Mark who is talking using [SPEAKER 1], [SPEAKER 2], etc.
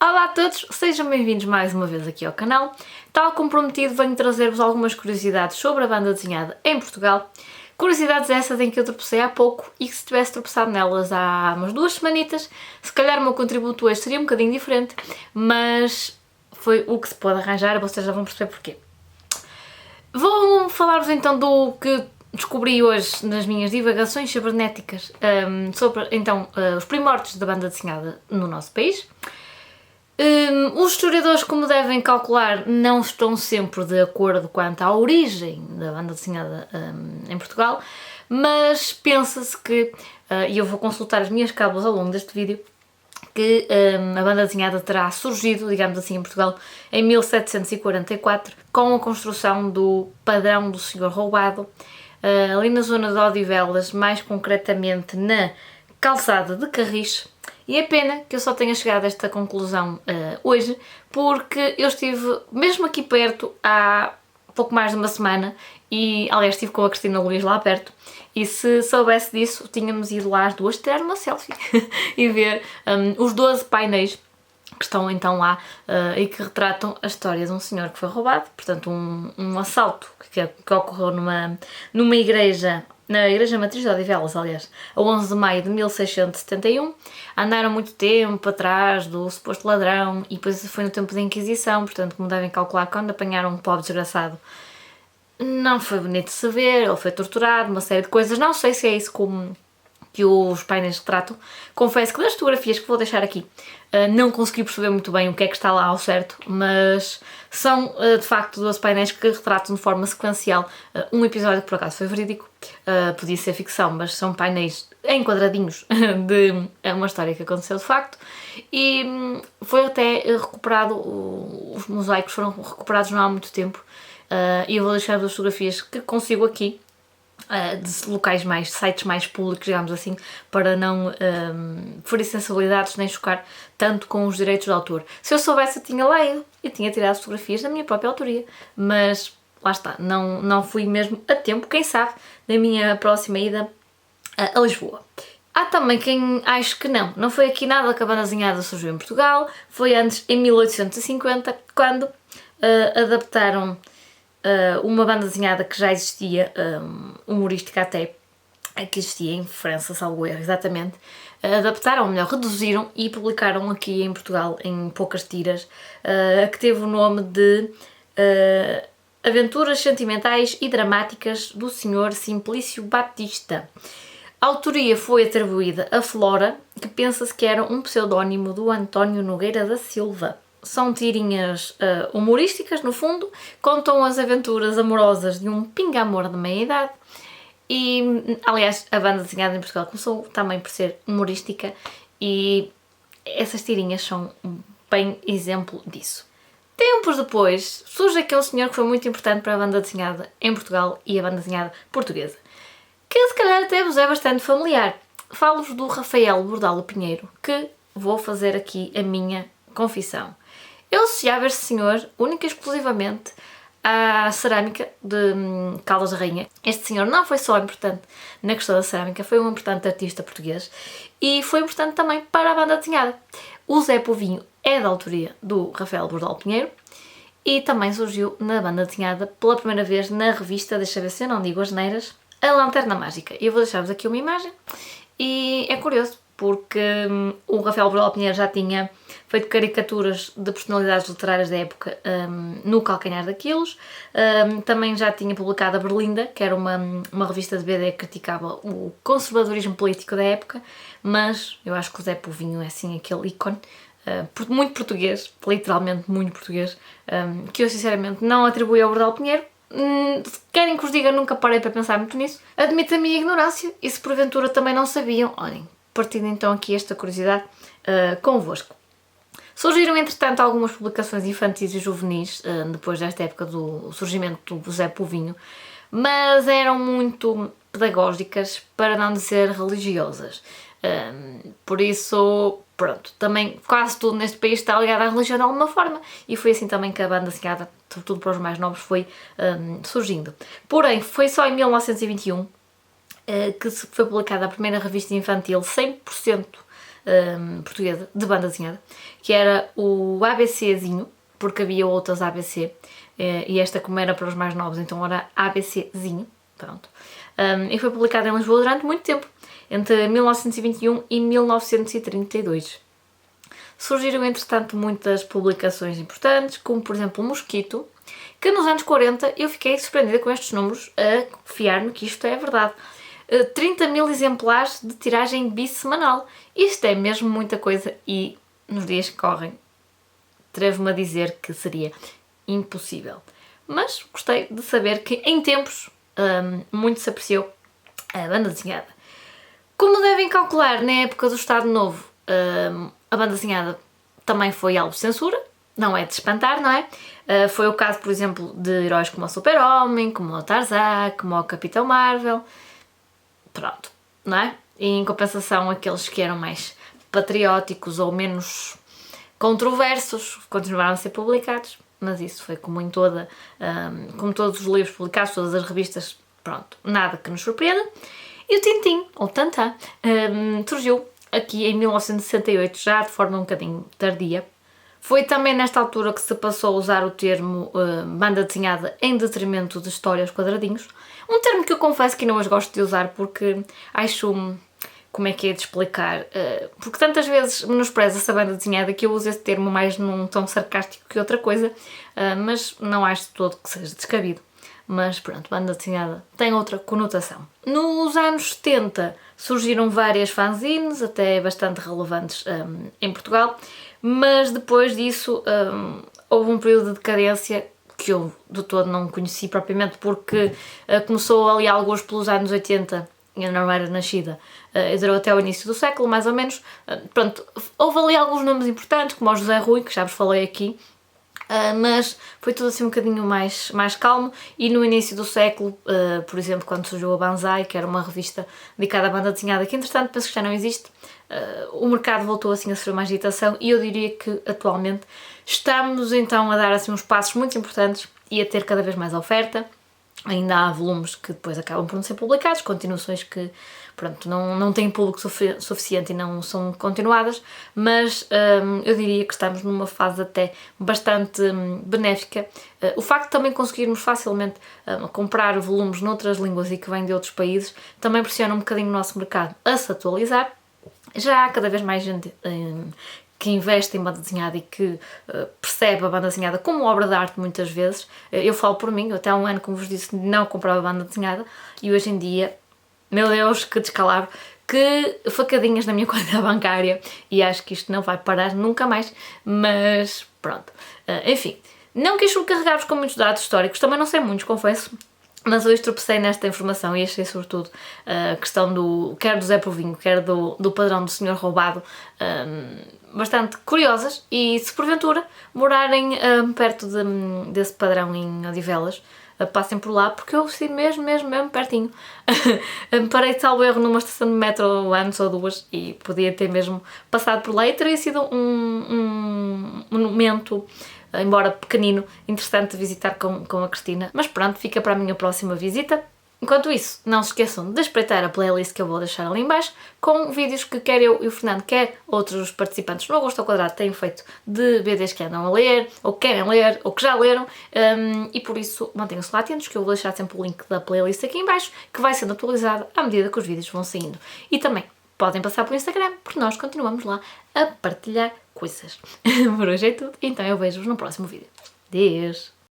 [SPEAKER 1] Olá a todos, sejam bem-vindos mais uma vez aqui ao canal. Tal como prometido, venho trazer-vos algumas curiosidades sobre a banda desenhada em Portugal. Curiosidades essas em que eu tropecei há pouco e que se tivesse tropeçado nelas há umas 2 semanitas, se calhar o meu contributo hoje seria um bocadinho diferente, mas foi o que se pôde arranjar, vocês já vão perceber porquê. Vou falar-vos então do que descobri hoje nas minhas divagações cibernéticas sobre então os primórdios da banda desenhada no nosso país. Os historiadores, como devem calcular, não estão sempre de acordo quanto à origem da banda desenhada em Portugal, mas pensa-se que, e eu vou consultar as minhas cábulas ao longo deste vídeo, que a banda desenhada terá surgido, digamos assim, em Portugal em 1744, com a construção do Padrão do Senhor Roubado, ali na zona de Odivelas, mais concretamente na calçada de Carris. E é pena que eu só tenha chegado a esta conclusão hoje, porque eu estive mesmo aqui perto há pouco mais de uma semana e, aliás, estive com a Cristina Luís lá perto e se soubesse disso, tínhamos ido lá as duas tirar uma selfie e ver os 12 painéis que estão então lá e que retratam a história de um senhor que foi roubado, portanto um assalto que ocorreu numa igreja, na Igreja Matriz de Odivelas, aliás, a 11 de maio de 1671, andaram muito tempo atrás do suposto ladrão e depois foi no tempo da Inquisição, portanto, como devem calcular, quando apanharam um pobre desgraçado, não foi bonito de se ver, ele foi torturado, uma série de coisas, não sei se é isso que os painéis retratam. Confesso que das fotografias que vou deixar aqui não consegui perceber muito bem o que é que está lá ao certo, mas são de facto 12 painéis que retratam de forma sequencial um episódio que por acaso foi verídico, podia ser ficção, mas são painéis em quadradinhos de uma história que aconteceu de facto e foi até recuperado, os mosaicos foram recuperados não há muito tempo e eu vou deixar as fotografias que consigo aqui de locais sites mais públicos, digamos assim, para não ferir sensibilidades nem chocar tanto com os direitos de autor. Se eu soubesse, eu tinha lá ido e tinha tirado fotografias da minha própria autoria, mas lá está, não fui mesmo a tempo, quem sabe, da minha próxima ida a Lisboa. Há também quem ache que não foi aqui nada que a banda desenhada surgiu em Portugal, foi antes, em 1850, quando adaptaram uma banda desenhada que já existia, humorística até, que existia em França, salvo erro, exatamente, adaptaram, ou melhor, reduziram e publicaram aqui em Portugal em poucas tiras, que teve o nome de Aventuras Sentimentais e Dramáticas do Sr. Simplício Batista. A autoria foi atribuída a Flora, que pensa-se que era um pseudónimo do António Nogueira da Silva. São tirinhas humorísticas, no fundo, contam as aventuras amorosas de um pinga-amor de meia-idade e, aliás, a banda desenhada em Portugal começou também por ser humorística e essas tirinhas são bem exemplo disso. Tempos depois, surge aquele senhor que foi muito importante para a banda desenhada em Portugal e a banda desenhada portuguesa, que se calhar até vos é bastante familiar. Falo-vos do Rafael Bordalo Pinheiro, que vou fazer aqui a minha confissão. Eu associava este senhor única e exclusivamente à cerâmica de Caldas da Rainha. Este senhor não foi só importante na questão da cerâmica, foi um importante artista português e foi importante também para a banda desenhada. O Zé Povinho é da autoria do Rafael Bordalo Pinheiro e também surgiu na banda desenhada pela primeira vez na revista, deixa ver se eu não digo asneiras, A Lanterna Mágica. Eu vou deixar-vos aqui uma imagem e é curioso, porque o Rafael Bordalo Pinheiro já tinha feito caricaturas de personalidades literárias da época no Calcanhar d'Aquiles, também já tinha publicado a Berlinda, que era uma revista de BD que criticava o conservadorismo político da época, mas eu acho que o Zé Povinho é assim aquele ícone, muito português, literalmente muito português, que eu sinceramente não atribuí ao Bordalo Pinheiro. Querem que os diga, nunca parei para pensar muito nisso, admito a minha ignorância e se porventura também não sabiam, olhem, partindo então aqui esta curiosidade convosco. Surgiram entretanto algumas publicações infantis e juvenis depois desta época do surgimento do Zé Povinho, mas eram muito pedagógicas, para não dizer religiosas. Por isso, pronto, também quase tudo neste país está ligado à religião de alguma forma e foi assim também que a banda desenhada, sobretudo para os mais novos, foi surgindo. Porém, foi só em 1921 que foi publicada a primeira revista infantil 100% portuguesa de banda desenhada, que era o ABCzinho, porque havia outras ABC, e esta, como era para os mais novos, então era ABCzinho, pronto. E foi publicada em Lisboa durante muito tempo, entre 1921 e 1932. Surgiram, entretanto, muitas publicações importantes, como por exemplo o Mosquito, que nos anos 40 eu fiquei surpreendida com estes números, a confiar-me que isto é verdade. 30 mil exemplares de tiragem bissemanal. Isto é mesmo muita coisa e nos dias que correm, atrevo-me a dizer que seria impossível. Mas gostei de saber que em tempos muito se apreciou a banda desenhada. Como devem calcular, na época do Estado Novo, a banda desenhada também foi alvo de censura, não é de espantar, não é? Foi o caso, por exemplo, de heróis como o Super-Homem, como o Tarzan, como o Capitão Marvel, pronto, não é? E em compensação, aqueles que eram mais patrióticos ou menos controversos continuaram a ser publicados, mas isso foi como em como todos os livros publicados, todas as revistas, pronto, nada que nos surpreenda. E o Tintin, ou Tantan, surgiu aqui em 1968, já de forma um bocadinho tardia. Foi também nesta altura que se passou a usar o termo banda desenhada em detrimento de histórias quadradinhos. Um termo que eu confesso que não hoje gosto de usar porque acho, como é que é de explicar, porque tantas vezes menospreza essa banda desenhada que eu uso esse termo mais num tom sarcástico que outra coisa, mas não acho de todo que seja descabido. Mas pronto, banda desenhada tem outra conotação. Nos anos 70 surgiram várias fanzines, até bastante relevantes em Portugal, mas depois disso houve um período de decadência que eu de todo não conheci propriamente, porque começou ali alguns pelos anos 80, eu não era nascida, e durou até o início do século, mais ou menos. Pronto, houve ali alguns nomes importantes, como o José Rui, que já vos falei aqui, mas foi tudo assim um bocadinho mais calmo. E no início do século, por exemplo, quando surgiu a Banzai, que era uma revista dedicada à banda desenhada, que entretanto penso que já não existe, o mercado voltou assim a sofrer uma agitação e eu diria que atualmente estamos então a dar assim uns passos muito importantes e a ter cada vez mais oferta. Ainda há volumes que depois acabam por não ser publicados, continuações que pronto, não têm público suficiente e não são continuadas, mas eu diria que estamos numa fase até bastante benéfica. O facto de também conseguirmos facilmente comprar volumes noutras línguas e que vêm de outros países também pressiona um bocadinho o nosso mercado a se atualizar. Já há cada vez mais gente que investe em banda desenhada e que percebe a banda desenhada como obra de arte muitas vezes. Eu falo por mim, eu até há um ano, como vos disse, não comprava banda desenhada e hoje em dia, meu Deus, que descalabro, que facadinhas na minha conta bancária e acho que isto não vai parar nunca mais, mas pronto. Enfim, não quis sobrecarregar-vos com muitos dados históricos, também não sei muitos, confesso. Mas hoje tropecei nesta informação e achei sobretudo a questão quer do Zé Povinho, quer do padrão do Senhor Roubado, bastante curiosas. E se porventura morarem perto desse padrão em Odivelas, passem por lá, porque eu estive mesmo pertinho. Parei de salvo erro numa estação de metro antes ou duas e podia ter mesmo passado por lá e teria sido um monumento, embora pequenino, interessante de visitar com a Cristina. Mas pronto, fica para a minha próxima visita. Enquanto isso, não se esqueçam de espreitar a playlist que eu vou deixar ali em baixo, com vídeos que quer eu e o Fernando, quer outros participantes no Agosto ao Quadrado têm feito de BDs que andam a ler, ou que querem ler, ou que já leram, e por isso mantenham-se lá atentos, que eu vou deixar sempre o link da playlist aqui em baixo, que vai sendo atualizado à medida que os vídeos vão saindo. E também podem passar pelo Instagram, porque nós continuamos lá a partilhar coisas. Por hoje é tudo, então eu vejo-vos no próximo vídeo. Adeus!